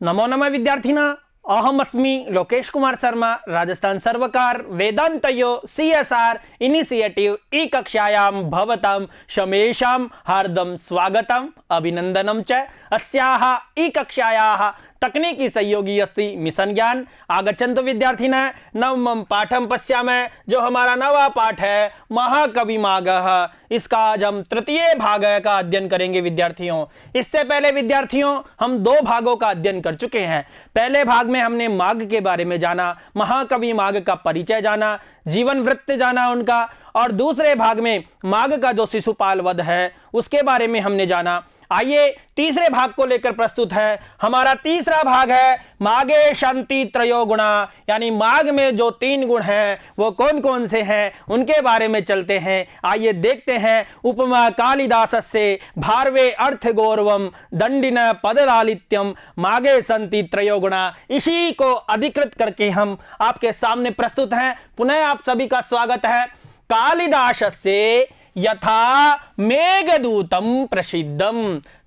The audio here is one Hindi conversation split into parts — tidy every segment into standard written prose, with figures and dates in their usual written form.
नमो नमः विद्यार्थिना, अहमस्मि लोकेश कुमार शर्मा, राजस्थान सर्वकार वेदांतयो CSR इनिशिएटिव ई कक्षायां भवतां शमेषां हार्दं स्वागतम् अभिनंदनं च। अस्याः ई कक्षायाः तकनीकी सहयोगी अस्ति मिशन ज्ञान। आगच्छन्तु विद्यार्थिनः, नवमं पाठं पश्यामः। जो हमारा नवा पाठ है महाकवि मागह, इसका आज हम तृतीय भाग का अध्ययन करेंगे विद्यार्थियों। इससे पहले विद्यार्थियों हम दो भागों का अध्ययन कर चुके हैं। पहले भाग में हमने माघ के बारे में जाना, महाकवि माघ का परिचय जाना, जीवन वृत्त जाना उनका, और दूसरे भाग में माघ का जो शिशुपाल वध है उसके बारे में हमने जाना। आइए तीसरे भाग को लेकर प्रस्तुत है। हमारा तीसरा भाग है माघे शांति त्रयो गुणा, यानी माघ में जो 3 गुण हैं वो कौन कौन से हैं उनके बारे में चलते हैं। आइए देखते हैं। उपमा कालिदासस्य भारवे अर्थ गौरवम दंडिन पदलालित्यम माघे शांति त्रयो गुणा, इसी को अधिकृत करके हम आपके सामने प्रस्तुत हैं। पुनः आप सभी का स्वागत है। कालिदासस्य यथा मेघदूतम प्रसिद्धम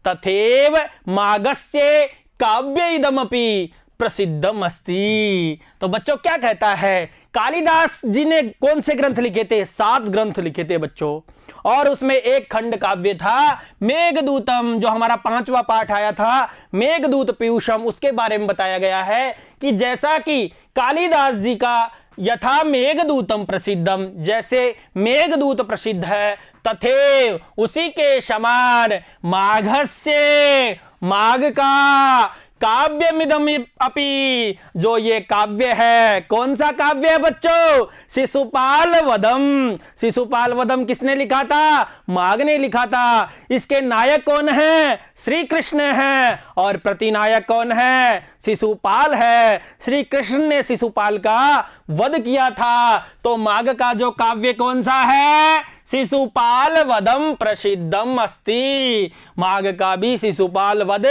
तथैव माघस्य काव्यइदमपि प्रसिद्धम अस्ति। तो बच्चों क्या कहता है, कालिदास जी ने कौन से ग्रंथ लिखे थे? 7 ग्रंथ लिखे थे बच्चों, और उसमें एक खंड काव्य था मेघदूतम, जो हमारा 5वां पाठ आया था मेघदूत पीयूषम, उसके बारे में बताया गया है कि जैसा कि कालिदास जी का यथा मेघदूतम प्रसिद्धम, जैसे मेघदूत प्रसिद्ध है, तथैव उसी के समान माघस्य, माघ का काव्यमिदम अपि, जो ये काव्य है, कौन सा काव्य है बच्चों? शिशुपाल वधम। शिशुपाल वधम किसने लिखा था? माघ ने लिखा था। इसके नायक कौन है? श्री कृष्ण है, और प्रतिनायक कौन है? शिशुपाल है। श्री कृष्ण ने शिशुपाल का वध किया था, तो माघ का जो काव्य कौन सा है? शिशुपाल वधम प्रसिद्धम अस्ति। माघ का भी शिशुपाल वध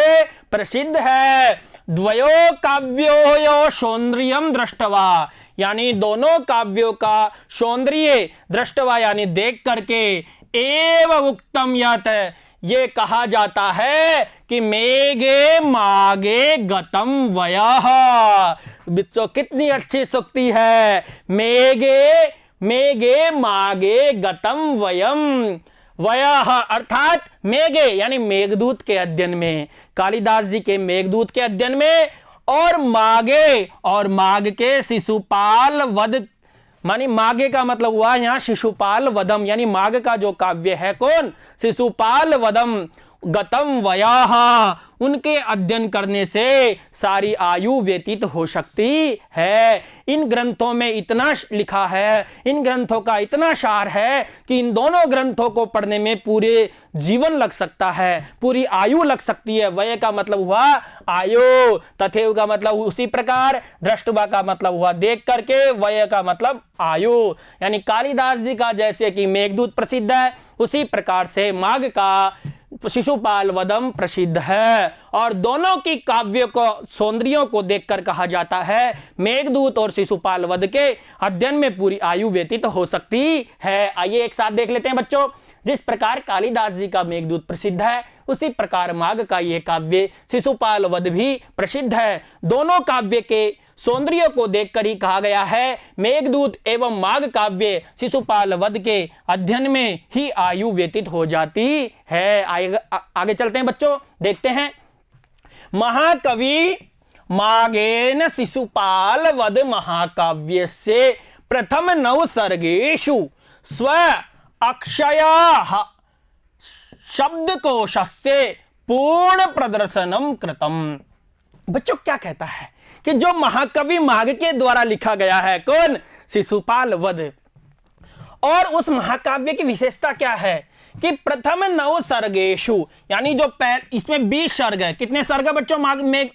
प्रसिद्ध है। द्वयो काव्यो सौंदर्यम दृष्टवा, यानी दोनों काव्यों का सौंदर्य दृष्टवा यानी देख करके, एव उक्तम यत, ये कहा जाता है कि मेघे माघे गतम वयः। बच्चों कितनी अच्छी सूक्ति है, मेघे मेघे माघे गतम वयम, वयः अर्थात मेघे यानी मेघदूत के अध्ययन में, कालिदास जी के मेघदूत के अध्ययन में, और माघे और माघ के शिशुपाल वध, मानी माघे का मतलब हुआ यहाँ शिशुपाल वधम, यानी माघ का जो काव्य है कौन? शिशुपाल वधम गतम वयः, उनके अध्ययन करने से सारी आयु व्यतीत हो सकती है। इन ग्रंथों में इतना लिखा है, इन ग्रंथों का इतना सार है कि इन दोनों ग्रंथों को पढ़ने में पूरे जीवन लग सकता है, पूरी आयु लग सकती है। वय का मतलब हुआ आयु, तथैव का मतलब उसी प्रकार, दृष्टवा का मतलब हुआ देख करके, वय का मतलब आयु। यानी कालिदास जी का जैसे कि मेघदूत प्रसिद्ध है, उसी प्रकार से माघ का शिशुपाल वधम प्रसिद्ध है। और दोनों की काव्य को सौंदर्यों को देखकर कहा जाता है मेघदूत और शिशुपाल वध के अध्ययन में पूरी आयु व्यतीत हो सकती है। आइए एक साथ देख लेते हैं बच्चों। जिस प्रकार कालिदास जी का मेघदूत प्रसिद्ध है, उसी प्रकार माघ का यह काव्य शिशुपाल वध भी प्रसिद्ध है। दोनों काव्य के सौंदर्य को देखकर ही कहा गया है मेघदूत एवं माघ काव्य शिशुपाल वध के अध्ययन में ही आयु व्यतीत हो जाती है। आगे चलते हैं बच्चों, देखते हैं। महाकवि माघेन शिशुपाल वध महाकाव्य से प्रथम 9 सर्गेषु स्व अक्षय शब्दकोशस्य पूर्ण प्रदर्शनम कृतम। बच्चों क्या कहता है कि जो महाकवि माघ के द्वारा लिखा गया है कौन? शिशुपाल वध। और उस महाकाव्य की विशेषता क्या है कि प्रथम 9 सर्गेषु, यानी जो इसमें 20 सर्ग है। कितने सर्ग है बच्चों माघ में?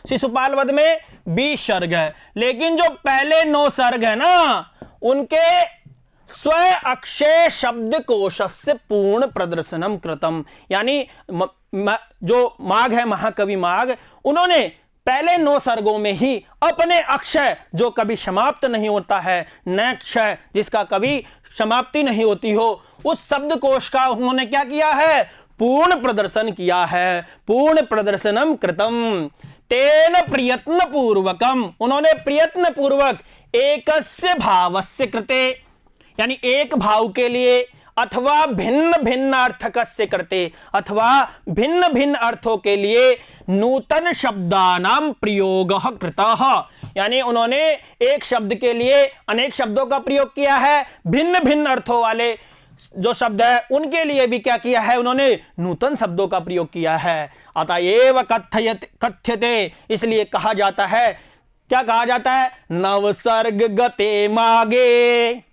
शिशुपाल वध में 20 सर्ग है, लेकिन जो पहले 9 सर्ग है ना, उनके स्व अक्षय शब्दकोशस्य पूर्ण प्रदर्शनम कृतम, यानी जो माघ है महाकवि माघ, उन्होंने पहले 9 सर्गों में ही अपने अक्षय, जो कभी समाप्त नहीं होता है, न क्षय जिसका कभी समाप्ति नहीं होती हो, उस शब्दकोश का उन्होंने क्या किया है? पूर्ण प्रदर्शन किया है। पूर्ण प्रदर्शनम कृतम। तेन प्रयत्न पूर्वकम, उन्होंने प्रयत्न पूर्वक एकस्य भावस्य कृते, यानी एक भाव के लिए, अथवा भिन्न भिन्न अर्थकस्य कृते, अथवा भिन्न भिन्न अर्थों के लिए नूतन शब्दानां प्रयोगः कृतः, यानी उन्होंने एक शब्द के लिए अनेक शब्दों का प्रयोग किया है, भिन्न भिन्न अर्थों वाले जो शब्द है उनके लिए भी क्या किया है, उन्होंने नूतन शब्दों का प्रयोग किया है। अतएव कथ्यते, इसलिए कहा जाता है, क्या कहा जाता है, नवसर्ग गते मागे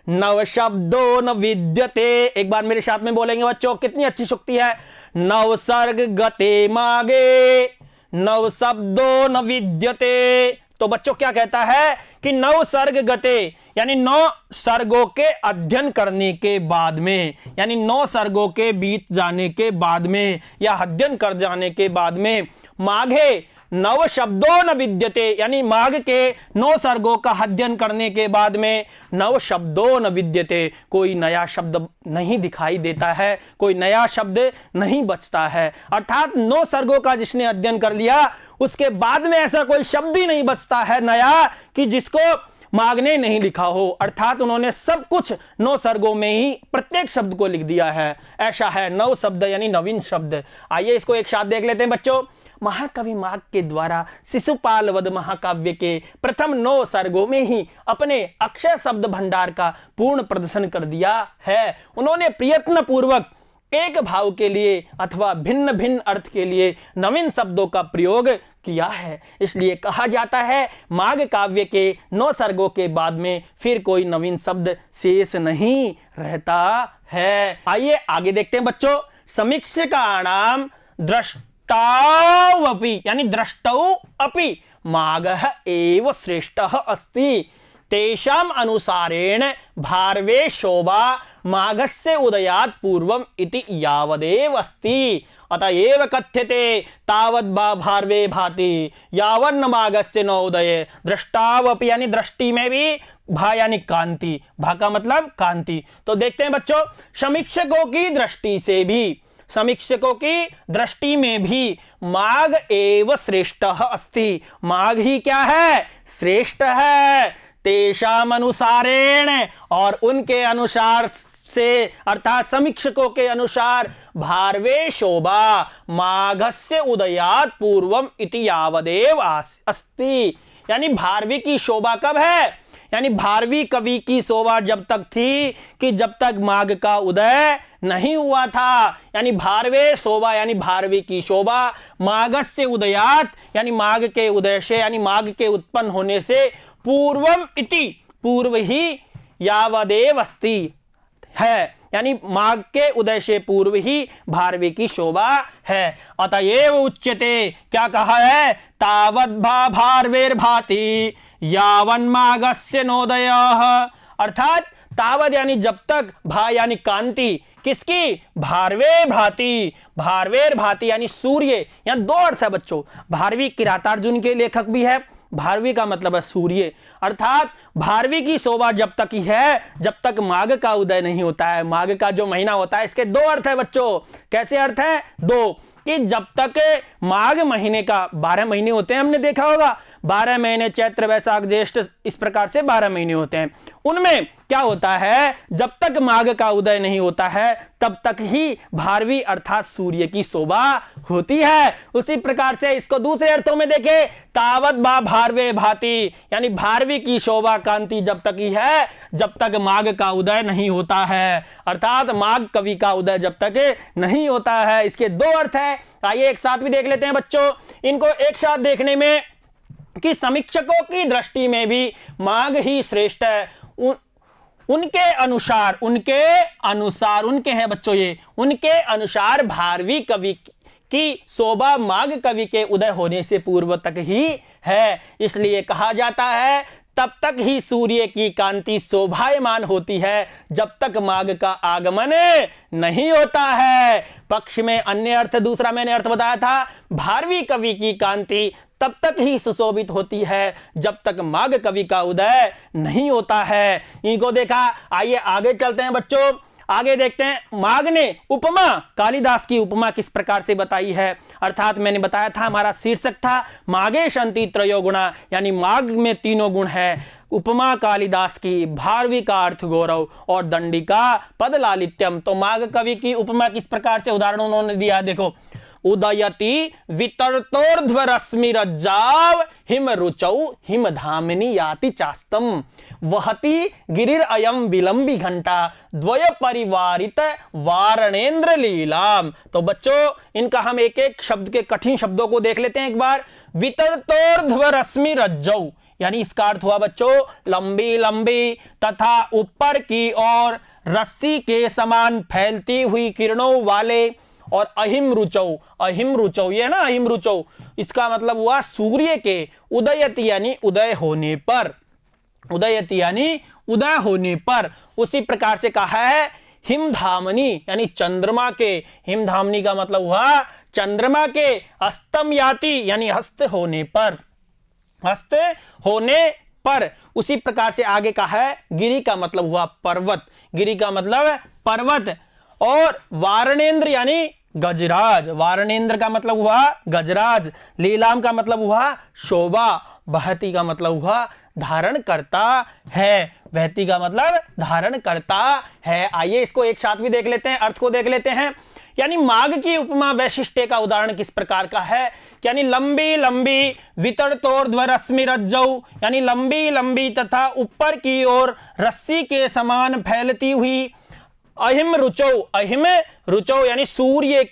नव शब्दों न विद्यते। एक बार मेरे साथ में बोलेंगे बच्चों, कितनी अच्छी शुक्ति है, नवसर्ग गते मागे नव शब्दों न विद्यते। तो बच्चों क्या कहता है कि नव सर्ग गते, यानी 9 सर्गों के अध्ययन करने के बाद में, यानी 9 सर्गों के बीत जाने के बाद में या अध्ययन कर जाने के बाद में, माघे नव शब्दों न विद्यते, यानी माघ के 9 सर्गों का अध्ययन करने के बाद में नव शब्दों न विद्यते, कोई नया शब्द नहीं दिखाई देता है, कोई नया शब्द नहीं बचता है। अर्थात 9 सर्गों का जिसने अध्ययन कर लिया उसके बाद में ऐसा कोई शब्द ही नहीं बचता है नया कि जिसको माघ ने नहीं लिखा हो। अर्थात उन्होंने सब कुछ 9 सर्गों में ही प्रत्येक शब्द को लिख दिया है। ऐसा है 9 शब्द यानी नवीन शब्द। आइए इसको एक साथ देख लेते हैं बच्चों। महाकवि माघ के द्वारा शिशुपाल वध महाकाव्य के प्रथम 9 सर्गों में ही अपने अक्षय शब्द भंडार का पूर्ण प्रदर्शन कर दिया है। उन्होंने प्रयत्न पूर्वक एक भाव के लिए अथवा भिन्न भिन्न अर्थ के लिए नवीन शब्दों का प्रयोग किया है। इसलिए कहा जाता है माघ काव्य के 9 सर्गों के बाद में फिर कोई नवीन शब्द शेष नहीं रहता है। आइए आगे देखते हैं बच्चों। समीक्षकाणाम द्रष्टावपि, यानी द्रष्टौ अपि माघः एव श्रेष्ठः अस्ति, तेषाम अनुसारेण भारवे शोभा माघस्य उदयात् पूर्वम इति यावदेव अस्ति। अतएव कथ्यते तावद् भारवे भाति यावन्न माघस्य न उदये दृष्टावपि, यानी दृष्टि में भी भा यानी कांति, भा का मतलब कांति। तो देखते हैं बच्चों, समीक्षकों की दृष्टि से भी, समीक्षकों की दृष्टि में भी माघ एव श्रेष्ठः अस्ति, माघ ही क्या है, श्रेष्ठ है। तेषाम अनुसारेण, और उनके अनुसार से, अर्थात समीक्षकों के अनुसार, भारवे शोभा माघस्य उदयात् पूर्वम इति यावदेव अस्ति, यानी भारवी की शोभा कब है, यानी भारवी कवि की शोभा जब तक थी कि जब तक माघ का उदय नहीं हुआ था। यानी भारवे शोभा यानी भारवी की शोभा माघस्य उदयात्, यानी माघ के उदय से, यानी माघ के उत्पन्न होने से, पूर्वम इति पूर्व ही, यावदेव अस्ति है, यानी माघ के उदय से पूर्व ही भारवी की शोभा है। अतएव उच्यते, क्या कहा है, तावद् भारवेर भाति यावन् माघस्य नोदयः, अर्थात तावद यानी जब तक, भा यानी कांति, किसकी, भारवे भाति, भारवेर भाति यानी सूर्य। यहां 2 अर्थ है बच्चों, भारवी किरातार्जुन के लेखक भी है, भारवी का मतलब है सूर्य, अर्थात भारवी की शोभा जब तक ही है जब तक माघ का उदय नहीं होता है। माघ का जो महीना होता है, इसके 2 अर्थ है बच्चों। कैसे अर्थ है, 2, कि जब तक माघ महीने का 12 महीने होते हैं, हमने देखा होगा 12 महीने, चैत्र वैशाख ज्येष्ठ, इस प्रकार से 12 महीने होते हैं। उनमें क्या होता है, जब तक माघ का उदय नहीं होता है तब तक ही भारवी अर्थात सूर्य की शोभा होती है। उसी प्रकार से इसको दूसरे अर्थों में देखें, तावत बा भारवे भाति, यानी भारवी की शोभा कांति जब तक ही है जब तक माघ का उदय नहीं होता है, अर्थात माघ कवि का उदय जब तक नहीं होता है। इसके 2 अर्थ है। आइए एक साथ भी देख लेते हैं बच्चों। इनको एक साथ देखने में कि समीक्षकों की दृष्टि में भी माघ ही श्रेष्ठ है। उनके अनुसार उनके हैं बच्चों, ये उनके अनुसार भारवी कवि की शोभा माघ कवि के उदय होने से पूर्व तक ही है। इसलिए कहा जाता है तब तक ही सूर्य की कांति शोभायमान होती है जब तक माघ का आगमन नहीं होता है। पक्ष में अन्य अर्थ, दूसरा मैंने अर्थ बताया था, भारवी कवि की कांति तब तक ही सुशोभित होती है जब तक माघ कवि का उदय नहीं होता है। इनको देखा। आइए आगे चलते हैं बच्चों। आगे देखते हैं, माघ ने उपमा, कालिदास की उपमा किस प्रकार से बताई है। अर्थात मैंने बताया था, हमारा शीर्षक था माघे शंति त्रयो गुणा, यानी माघ में तीनों गुण है। उपमा कालिदास की, भारवी का अर्थ गौरव और दंडिका पद लालित्यम। तो माघ कवि की उपमा किस प्रकार से उदाहरण उन्होंने दिया, देखो, उदयति वितरतोर्ध्व रश्मि रज्जाव हिम रुचौ हिम धामिनी याति चास्तम वहति गिरिर अयम विलंबी घंटा द्वय परिवारित वारणेन्द्र लीलाम। तो बच्चों, इनका हम एक एक शब्द के कठिन शब्दों को देख लेते हैं एक बार। वितरतोर्ध्व रश्मि रज्जौ, यानी इसका अर्थ हुआ बच्चों लंबी लंबी तथा ऊपर की ओर रस्सी के समान फैलती हुई किरणों वाले। और अहिम रुचौ, अहिम रुचौ, ये ना अहिम रुचौ, इसका मतलब हुआ सूर्य के उदयति यानी उदय होने पर, उदयति यानी उदय होने पर। उसी प्रकार से कहा है हिमधामनी यानी चंद्रमा के, हिमधामनी का मतलब हुआ चंद्रमा के अस्तम याति यानी अस्त होने पर, अस्त होने पर। उसी प्रकार से आगे कहा है गिरि का मतलब हुआ पर्वत, गिरि का मतलब पर्वत। और वारणेन्द्र यानी गजराज, वारणेन्द्र का मतलब हुआ गजराज। लीलाम का मतलब हुआ शोभा। बहती का मतलब हुआ धारण करता है, बहती का मतलब धारण करता है। आइए इसको एक साथ भी देख लेते हैं, अर्थ को देख लेते हैं। यानी माघ की उपमा वैशिष्ट्य का उदाहरण किस प्रकार का है, यानी लंबी लंबी वितरतोर्ध्व रश्मि रज्जौ, यानी लंबी लंबी तथा ऊपर की ओर रस्सी के समान फैलती हुई। अहिम रुचौ, अहिम रुचौ यानी सूर्य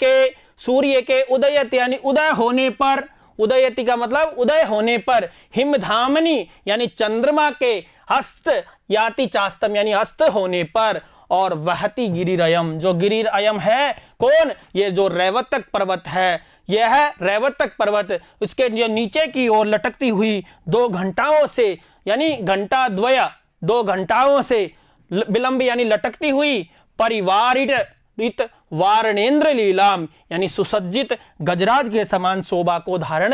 के उदयति यानी उदय होने पर, उदयति का मतलब उदय होने पर। हिमधामनी यानी चंद्रमा के हस्त याति चास्तम यानी अस्त होने पर। और वहती गिरिरयम, जो गिरिरयम है कौन, ये जो रैवतक पर्वत है, यह है रैवतक पर्वत, उसके जो नीचे की ओर लटकती हुई दो घंटाओं से, यानी घंटा द्वय, दो घंटाओं से विलंब यानी लटकती हुई, परिवारित वारणेन्द्र लीलाम यानी सुसज्जित गजराज के समान शोभा को धारण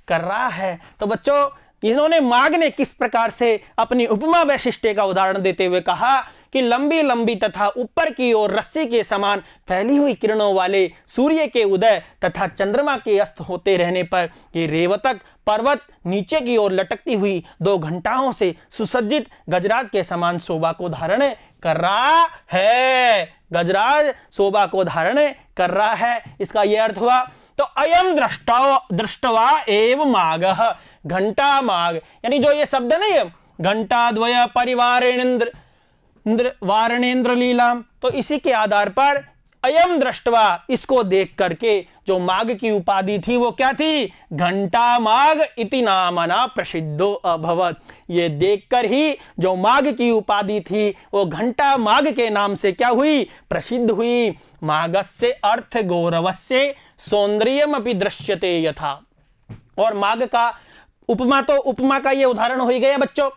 कर रहा है। तो बच्चों, इन्होंने माघ ने किस प्रकार से अपनी उपमा वैशिष्ट्य का उदाहरण देते हुए कहा कि लंबी लंबी तथा ऊपर की ओर रस्सी के समान फैली हुई किरणों वाले सूर्य के उदय तथा चंद्रमा के अस्त होते रहने पर ये रेवतक पर्वत नीचे की ओर लटकती हुई दो घंटाओं से सुसज्जित गजराज के समान शोभा को धारण कर रहा है, गजराज शोभा को धारण कर रहा है। इसका यह अर्थ हुआ। तो अयम दृष्टवा एव माघः, घंटा माघ, यानी जो ये शब्द नहीं है घंटा द्वय परिवारेन्द्र वारणेन्द्र लीलाम, तो इसी के आधार पर अयम दृष्टवा, इसको देख करके जो माघ की उपाधि थी वो क्या थी, घंटा माघ इति नामना प्रसिद्धो अभवत। ये देखकर ही जो माघ की उपाधि थी वो घंटा माघ के नाम से क्या हुई, प्रसिद्ध हुई। माघस्य अर्थ गौरवस्य सौंदर्यम अपि दृश्यते यथा। और माघ का उपमा, तो उपमा का ये उदाहरण हो ही गया बच्चों,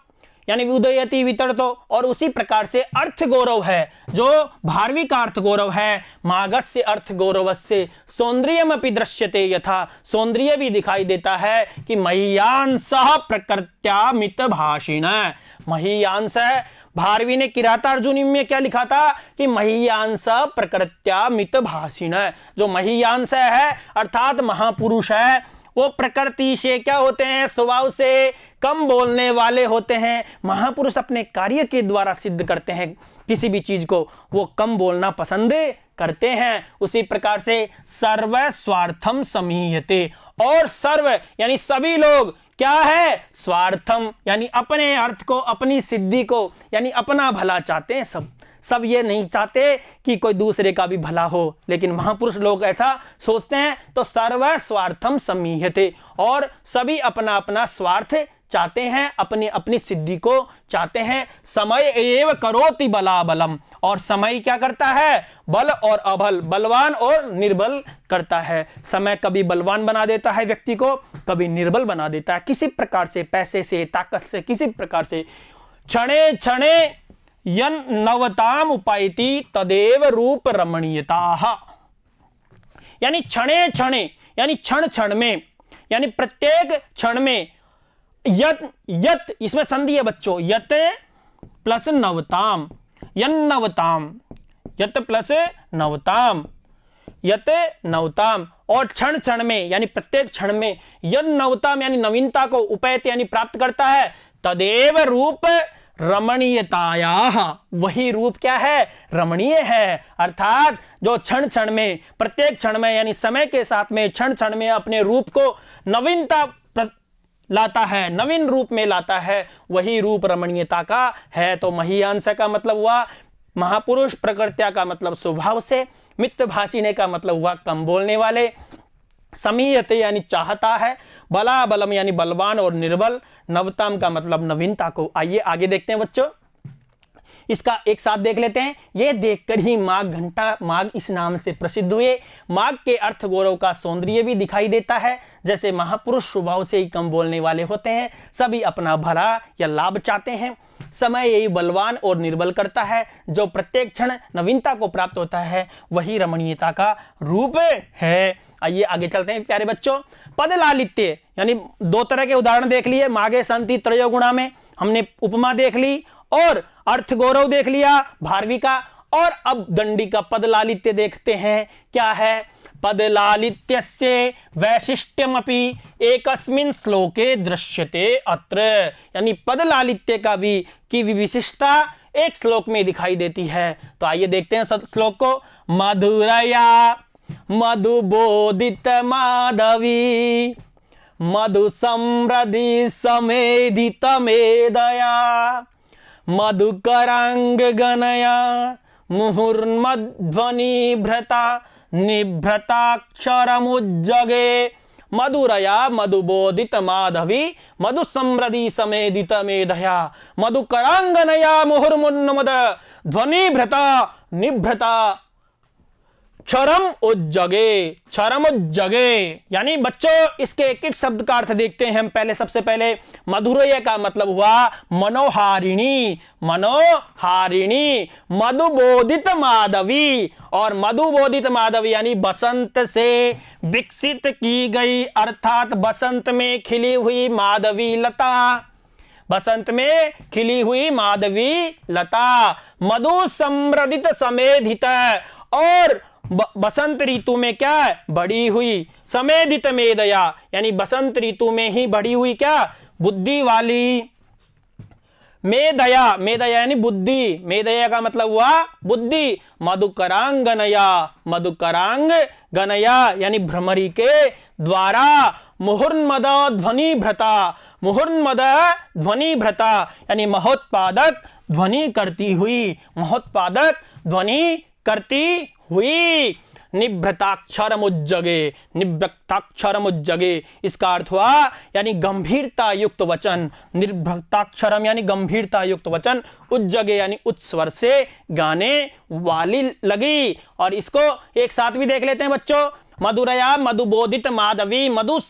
यानी उदयति वितरतो। और उसी प्रकार से अर्थ गौरव है, जो भारवी का अर्थ गौरव है, माघस्य अर्थ गौरवस्य सौंदर्यमपि दृश्यते यथा, सौंदर्य भी दिखाई देता है कि मह्यांसः प्रकृत्यामित भाषिण। मह्यांस, भारवी ने किरातार्जुनी में क्या लिखा था कि मह्यांस प्रकृत्यामित भाषिण। जो मह्यांस है अर्थात महापुरुष है, वो प्रकृति से क्या होते हैं, स्वभाव से कम बोलने वाले होते हैं। महापुरुष अपने कार्य के द्वारा सिद्ध करते हैं किसी भी चीज को, वो कम बोलना पसंद करते हैं। उसी प्रकार से सर्व स्वार्थम समीयते, और सर्व यानी सभी लोग क्या है, स्वार्थम यानी अपने अर्थ को, अपनी सिद्धि को, यानी अपना भला चाहते हैं। सब ये नहीं चाहते कि कोई दूसरे का भी भला हो, लेकिन महापुरुष लोग ऐसा सोचते हैं। तो सर्व स्वार्थम समीयते, और सभी अपना अपना स्वार्थ चाहते हैं, अपनी अपनी सिद्धि को चाहते हैं। समय एव करोति बलाबलम, और समय क्या करता है, बल और अबल, बलवान और निर्बल करता है। समय कभी बलवान बना देता है व्यक्ति को, कभी निर्बल बना देता है, किसी प्रकार से, पैसे से, ताकत से, किसी प्रकार से। क्षणे क्षणे यन नवताम उपायति तदेव रूप रमणीयताः, यानी क्षणे क्षणे यानी क्षण क्षण में, यानी प्रत्येक क्षण में। यत इसमें संधि है बच्चों, यत प्लस नवताम, यन्नवताम, यत प्लस नवताम, यत नवताम, और क्षण क्षण में यानी प्रत्येक क्षण में यद नवताम यानी नवीनता को उपैत यानी प्राप्त करता है, तदेव रूप रमणीयतायाः, वही रूप क्या है, रमणीय है। अर्थात जो क्षण क्षण में, प्रत्येक क्षण में यानी समय के साथ में क्षण क्षण में अपने रूप को नवीनता लाता है, नवीन रूप में लाता है, वही रूप रमणीयता का है। तो महियांश का मतलब हुआ महापुरुष, प्रकृत्या का मतलब स्वभाव से, मितभाषिणे का मतलब हुआ कम बोलने वाले, समीयते यानी चाहता है, बला बलम यानी बलवान और निर्बल, नवतम का मतलब नवीनता को। आइए आगे देखते हैं बच्चों, इसका एक साथ देख लेते हैं। यह देखकर ही माघ घंटा माघ इस नाम से प्रसिद्ध हुए। माघ के अर्थ गौरव का सौंदर्य भी दिखाई देता है। जैसे महापुरुष स्वभाव से ही कम बोलने वाले होते हैं, सभी अपना भला या लाभ चाहते हैं। समय यही बलवान और निर्बल करता है। जो प्रत्येक क्षण नवीनता को प्राप्त होता है, वही रमणीयता का रूप है। आइए आगे चलते हैं प्यारे बच्चों। पद लालित्य यानी दो तरह के उदाहरण देख लिए, माघे संति त्रयोगुणा में हमने उपमा देख ली और अर्थ गौरव देख लिया भारवी का, और अब दंडी का पद लालित्य देखते हैं क्या है। पद लालित्यस्य वैशिष्ट्यमपि एकस्मिन् श्लोके दृश्यते अत्र, यानी पद लालित्य का भी की विशिष्टता एक श्लोक में दिखाई देती है। तो आइए देखते हैं श्लोक को। मधुरया मधुबोधित माधवी मधु समृद्धि समेधित मेदया मधुकरांग गणया मुहुर्मध्वनि भ्रता निभ्रताक्षरमुज्जगे मधुरया मधुबोधित माधवी मधु समृद्धि समेधित मेधया मधुकरांगनया मुहुर्मुन्नमद ध्वनि भ्रता निभ्रता क्षरम उज्जगे, क्षरम उज्जगे। यानी बच्चों इसके एक एक शब्द का अर्थ देखते हैं हम। पहले सबसे पहले मधुरय का मतलब हुआ मनोहारिणी, मनोहारिणी। मधुबोधित माधवी, और मधुबोधित माधवी यानी बसंत से विकसित की गई, अर्थात बसंत में खिली हुई माधवी लता, बसंत में खिली हुई माधवी लता। मधु समृद्धित समेधित, और बसंत ऋतु में क्या है, बढ़ी हुई। समेधित मेदया यानी बसंत ऋतु में ही बढ़ी हुई क्या, बुद्धि वाली। मेदया, मेदया यानी बुद्धि, मेदया का मतलब हुआ बुद्धि। मधुकरांग गनया, मधुकरांग गनया यानी भ्रमरी के द्वारा। मुहुर्मद ध्वनि भ्रता, मुहुर्मद ध्वनि भ्रता यानी महोत्पादक ध्वनि करती हुई, महोत्पादक ध्वनि करती हुई। निभ्रताक्षरमुज्जगे, निभ्रताक्षरमुज्जगे इसका अर्थ हुआ यानी गंभीरता युक्त वचन। निभ्रताक्षरम यानी गंभीरता युक्त वचन, उज्जगे यानी उच्च स्वर से गाने वाली लगी। और इसको एक साथ भी देख लेते हैं बच्चों। मधुरया मधुबोधित माधवी मधु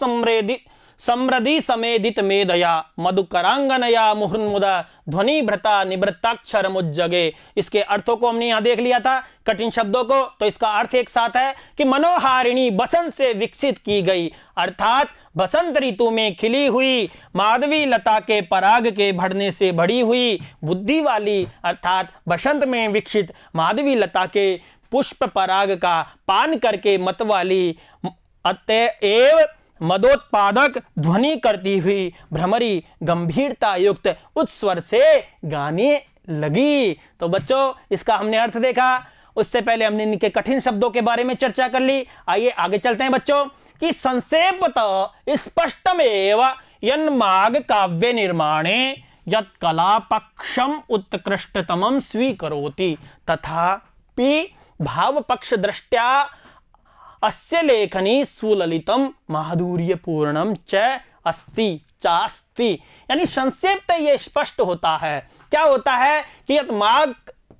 समृद्धि समेधित मेधया मधुकरांगनया मुहुर्मुद ध्वनि भ्रता निवृत्ताक्षरमुज्जगे। इसके अर्थों को हमने यहां देख लिया था, कठिन शब्दों को। तो इसका अर्थ एक साथ है कि मनोहारिणी बसंत से विकसित की गई, अर्थात बसंत ऋतु में खिली हुई माधवी लता के पराग के बढ़ने से बढ़ी हुई बुद्धि वाली, अर्थात बसंत में विकसित माधवी लता के पुष्प पराग का पान करके मत वाली, अतएव मदोत्पादक ध्वनि करती हुई भ्रमरी गंभीरता युक्त उच्च स्वर से गाने लगी। तो बच्चों इसका हमने अर्थ देखा। उससे पहले हमने इनके कठिन शब्दों के बारे में चर्चा कर ली। आइए आगे चलते हैं बच्चों कि संक्षेपतः स्पष्टमेव यन्माघ काव्य निर्माणे यत् कलापक्षम उत्कृष्टतमं स्वीकरोति तथापि भावपक्ष दृष्ट्या अस्य लेखनी सुललितम माधुर्यपूर्णम च अस्ति चास्ति। यानी संक्षेप ये स्पष्ट होता है। क्या होता है कि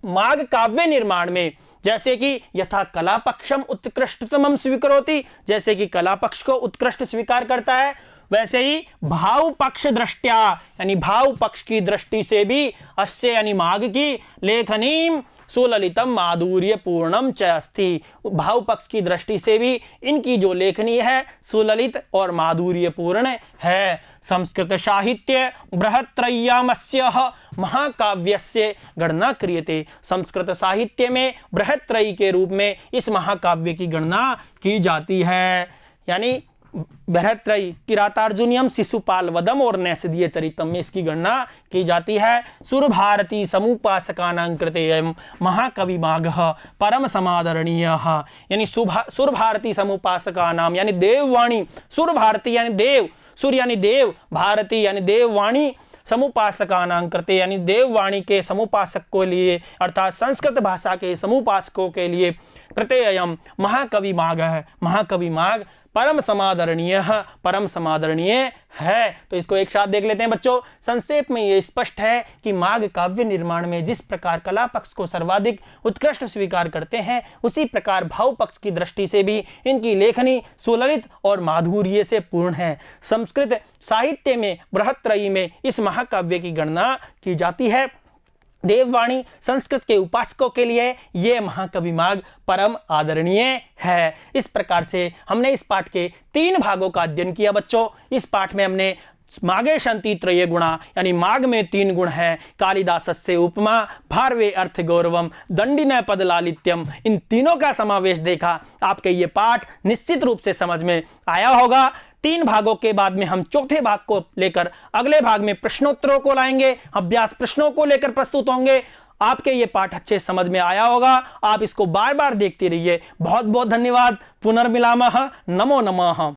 माघ काव्य निर्माण में जैसे कि यथा कला पक्षम उत्कृष्टतमम स्वीकरोति, जैसे कि कला पक्ष को उत्कृष्ट स्वीकार करता है, वैसे ही भाव पक्ष दृष्टया यानी भाव पक्ष की दृष्टि से भी अस्य यानी माघ की लेखनीम सुललितम माधुर्य पूर्णम च अस्ति। भाव पक्ष की दृष्टि से भी इनकी जो लेखनी है सुललित और माधुर्य पूर्ण है। संस्कृत साहित्य बृहत्त्रय्यामस्य महाकाव्यस्य गणना क्रियते। संस्कृत साहित्य में बृहत्त्रयी के रूप में इस महाकाव्य की गणना की जाती है। यानी बृहत्त्रयी किरातार्जुनीयम, शिशुपाल वदम और नैषधीय चरितम में इसकी गणना की जाती है। सुर भारती समुपासकानां कृते महाकवि माघः परम समादरणीयः। यानी सुर भारती समुपासकानां यानी देववाणी, सुर भारती यानी देव, सुर यानी देव, भारती यानी देववाणी, समुपासकानां कृते यानी देववाणी के समुपासक को लिए अर्थात संस्कृत भाषा के समुपासकों के लिए कृते अयम महाकवि माघ है। महाकवि माघ परम समादरणीय, परम समादरणीय है। तो इसको एक साथ देख लेते हैं बच्चों। संक्षेप में ये स्पष्ट है कि माघ काव्य निर्माण में जिस प्रकार कला पक्ष को सर्वाधिक उत्कृष्ट स्वीकार करते हैं, उसी प्रकार भाव पक्ष की दृष्टि से भी इनकी लेखनी सुललित और माधुर्य से पूर्ण है। संस्कृत साहित्य में बृहत्त्रयी में इस महाकाव्य की गणना की जाती है। देववाणी संस्कृत के उपासकों के लिए यह महाकवि माघ परम आदरणीय है। इस प्रकार से हमने इस पाठ के 3 भागों का अध्ययन किया बच्चों। इस पाठ में हमने माघे शन्ति त्रये गुणा यानी माघ में 3 गुण हैं, कालिदासस्य उपमा, भारवे अर्थ गौरवम, दंडिन पद लालित्यम, इन तीनों का समावेश देखा। आपके ये पाठ निश्चित रूप से समझ में आया होगा। 3 भागों के बाद में हम चौथे भाग को लेकर अगले भाग में प्रश्नोत्तरों को लाएंगे, अभ्यास प्रश्नों को लेकर प्रस्तुत होंगे। आपके ये पाठ अच्छे समझ में आया होगा। आप इसको बार बार देखते रहिए। बहुत बहुत धन्यवाद। पुनर्मिलामः। नमो नमः।